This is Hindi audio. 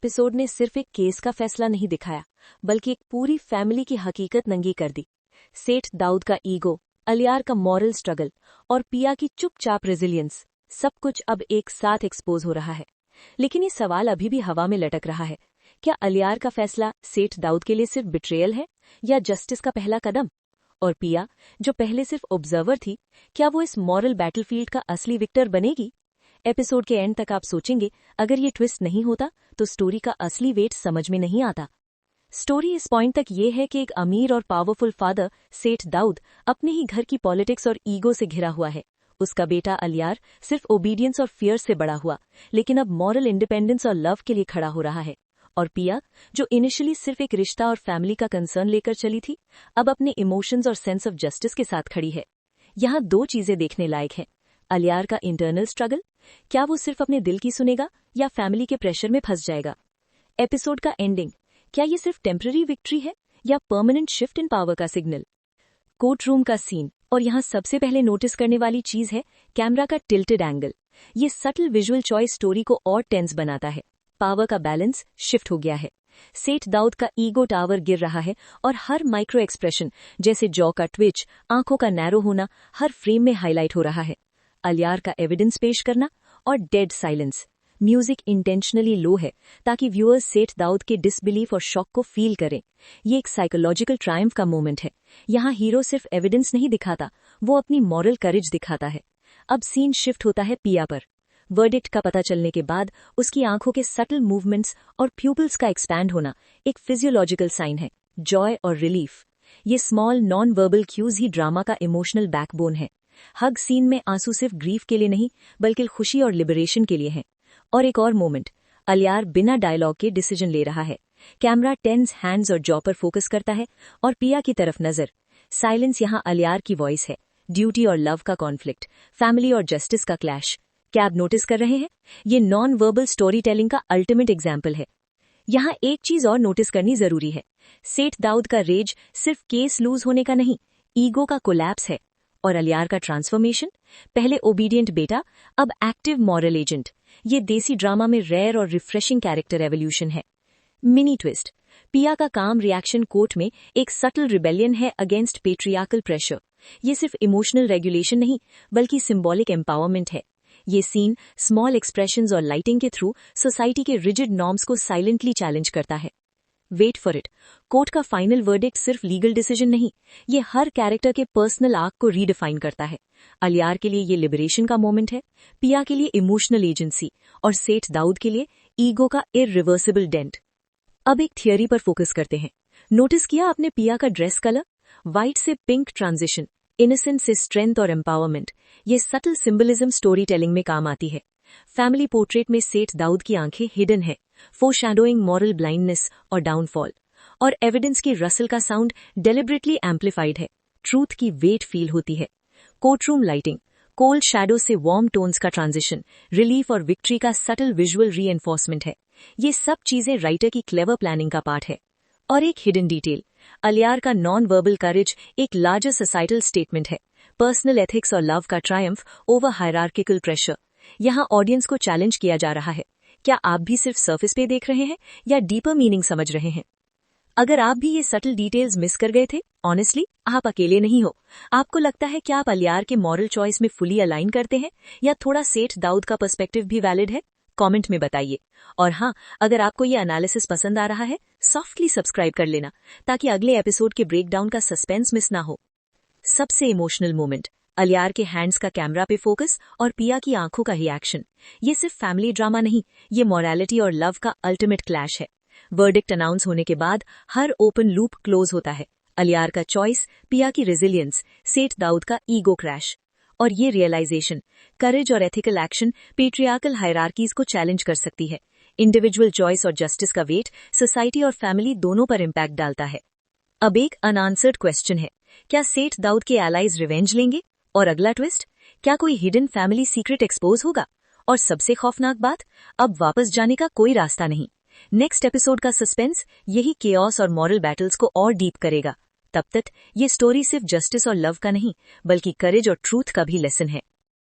एपिसोड ने सिर्फ एक केस का फैसला नहीं दिखाया, बल्कि एक पूरी फैमिली की हकीकत नंगी कर दी। सेठ दाऊद का ईगो, अलियार का मॉरल स्ट्रगल और पिया की चुपचाप रेजिलियंस, सब कुछ अब एक साथ एक्सपोज हो रहा है। लेकिन ये सवाल अभी भी हवा में लटक रहा है। क्या अलियार का फैसला सेठ दाऊद के लिए सिर्फ बिट्रेयल है या जस्टिस का पहला कदम? और पिया, जो पहले सिर्फ ऑब्जर्वर थी, क्या वो इस मॉरल बैटलफील्ड का असली विक्टर बनेगी? एपिसोड के एंड तक आप सोचेंगे, अगर ये ट्विस्ट नहीं होता तो स्टोरी का असली वेट समझ में नहीं आता। स्टोरी इस पॉइंट तक ये है कि एक अमीर और पावरफुल फादर सेठ दाऊद अपने ही घर की पॉलिटिक्स और ईगो से घिरा हुआ है। उसका बेटा अलियार सिर्फ ओबीडियंस और फियर से बड़ा हुआ, लेकिन अब मॉरल इंडिपेंडेंस और लव के लिए खड़ा हो रहा है। और पिया, जो इनिशियली सिर्फ एक रिश्ता और फैमिली का कंसर्न लेकर चली थी, अब अपने इमोशंस और सेंस ऑफ जस्टिस के साथ खड़ी है। यहाँ दो चीजें देखने लायक हैं। अलियार का इंटरनल स्ट्रगल, क्या वो सिर्फ अपने दिल की सुनेगा या फैमिली के प्रेशर में फंस जाएगा? एपिसोड का एंडिंग, क्या ये सिर्फ टेम्पररी विक्ट्री है या परमानेंट शिफ्ट इन पावर का सिग्नल? कोर्ट रूम का सीन, और यहाँ सबसे पहले नोटिस करने वाली चीज है कैमरा का टिल्टेड एंगल। ये सटल विजुअल चॉइस स्टोरी को और टेंस बनाता है। पावर का बैलेंस शिफ्ट हो गया है। सेठ दाऊद का ईगो टावर गिर रहा है और हर माइक्रो एक्सप्रेशन, जैसे जॉ का ट्विच, आंखों का नैरो होना, हर फ्रेम में हाईलाइट हो रहा है। अलियार का एविडेंस पेश करना और डेड साइलेंस। म्यूजिक इंटेंशनली लो है ताकि व्यूअर्स सेठ दाऊद के डिसबिलीफ और शॉक को फील करें। ये एक साइकोलॉजिकल ट्रायम्फ का मोमेंट है। यहाँ हीरो सिर्फ एविडेंस नहीं दिखाता, वो अपनी मॉरल करेज दिखाता है। अब सीन शिफ्ट होता है पिया पर। वर्डिक्ट का पता चलने के बाद उसकी आंखों के सटल मूवमेंट्स और प्यूपल्स का एक्सपैंड होना एक फिजियोलॉजिकल साइन है, जॉय और रिलीफ। ये स्मॉल नॉन वर्बल क्यूज ही ड्रामा का इमोशनल बैकबोन है। हग सीन में आंसू सिर्फ ग्रीफ के लिए नहीं, बल्कि खुशी और लिबरेशन के लिए हैं। और एक और मोमेंट, अलियार बिना डायलॉग के डिसीजन ले रहा है। कैमरा टेंस हैंड्स और जॉ पर फोकस करता है और पिया की तरफ नजर। साइलेंस यहाँ अलियार की वॉइस है। ड्यूटी और लव का कॉन्फ्लिक्ट, फैमिली और जस्टिस का क्लैश। क्या आप नोटिस कर रहे हैं? ये नॉन वर्बल स्टोरी टेलिंग का अल्टीमेट एग्जाम्पल है। यहाँ एक चीज और नोटिस करनी जरूरी है। सेठ दाऊद का रेज सिर्फ केस लूज होने का नहीं, ईगो का कोलैप्स है। और अलियार का ट्रांसफॉर्मेशन, पहले ओबीडियंट बेटा, अब एक्टिव मॉरल एजेंट। ये देसी ड्रामा में रेयर और रिफ्रेशिंग कैरेक्टर एवोल्यूशन है। मिनी ट्विस्ट, पिया का काम रिएक्शन कोर्ट में एक सटल रिबेलियन है अगेंस्ट पेट्रियार्कल प्रेशर। ये सिर्फ इमोशनल रेगुलेशन नहीं, बल्कि सिंबॉलिक एम्पावरमेंट है। ये सीन स्मॉल एक्सप्रेशंस और लाइटिंग के थ्रू सोसाइटी के रिजिड नॉर्म्स को साइलेंटली चैलेंज करता है। वेट फॉर इट, कोर्ट का फाइनल वर्डिक्ट सिर्फ लीगल डिसीजन नहीं, ये हर कैरेक्टर के पर्सनल आर्क को रीडिफाइन करता है। अलियार के लिए ये लिबरेशन का मोमेंट है, पिया के लिए इमोशनल एजेंसी, और सेठ दाऊद के लिए ईगो का इररिवर्सिबल डेंट। अब एक थियरी पर फोकस करते हैं। नोटिस किया आपने पिया का ड्रेस कलर? व्हाइट से पिंक ट्रांजिशन, इनोसेंस से स्ट्रेंथ और एम्पावरमेंट। ये सटल सिंबलिज्म स्टोरी टेलिंग में काम आती है। फैमिली पोर्ट्रेट में सेठ दाऊद की आंखें हिडन है, फोरशैडोइंग मॉरल ब्लाइंडनेस और डाउनफॉल। और एविडेंस की रसल का साउंड डेलिबरेटली एम्पलीफाइड है, ट्रूथ की वेट फील होती है। कोर्टरूम लाइटिंग, कोल्ड शैडो से वार्म टोन्स का ट्रांजिशन, रिलीफ और विक्ट्री का सटल विजुअल रीएनफोर्समेंट है। ये सब चीजें राइटर की क्लेवर प्लानिंग का पार्ट है। और एक हिडन डिटेल, अलियार का नॉन वर्बल करेज एक लार्जर सोसाइटल स्टेटमेंट है। पर्सनल एथिक्स और लव का ट्रायम्फ ओवर हायरार्किकल प्रेशर। यहाँ ऑडियंस को चैलेंज किया जा रहा है, क्या आप भी सिर्फ सरफेस पे देख रहे हैं या डीपर मीनिंग समझ रहे हैं? अगर आप भी ये सटल डिटेल्स मिस कर गए थे, ऑनेस्टली आप अकेले नहीं हो। आपको लगता है क्या आप अलियार के मॉरल चॉइस में फुली अलाइन करते हैं या थोड़ा सेठ दाऊद का पर्सपेक्टिव भी वैलिड है? कमेंट में बताइए। और हाँ, अगर आपको ये एनालिसिस पसंद आ रहा है, सॉफ्टली सब्सक्राइब कर लेना ताकि अगले एपिसोड के ब्रेकडाउन का सस्पेंस मिस ना हो। सबसे इमोशनल मोमेंट, अलियार के हैंड्स का कैमरा पे फोकस और पिया की आंखों का रिएक्शन। ये सिर्फ फैमिली ड्रामा नहीं, ये मॉरलिटी और लव का अल्टीमेट क्लैश है। वर्डिक्ट अनाउंस होने के बाद हर ओपन लूप क्लोज होता है। अलियार का चॉइस, पिया की रेजिलियंस, सेठ दाऊद का ईगो क्रैश। और ये रियलाइजेशन, करेज और एथिकल एक्शन पेट्रियार्कल हायरार्कीज को चैलेंज कर सकती है। इंडिविजुअल चॉइस और जस्टिस का वेट सोसाइटी और फैमिली दोनों पर इम्पैक्ट डालता है। अब एक अनआंसर्ड क्वेश्चन है, क्या सेठ दाऊद के एलाइज रिवेंज लेंगे? और अगला ट्विस्ट, क्या कोई हिडन फैमिली सीक्रेट एक्सपोज होगा? और सबसे खौफनाक बात, अब वापस जाने का कोई रास्ता नहीं। नेक्स्ट एपिसोड का सस्पेंस यही केओस और मॉरल बैटल्स को और डीप करेगा। तब तक ये स्टोरी सिर्फ जस्टिस और लव का नहीं, बल्कि करेज और ट्रूथ का भी लेसन है।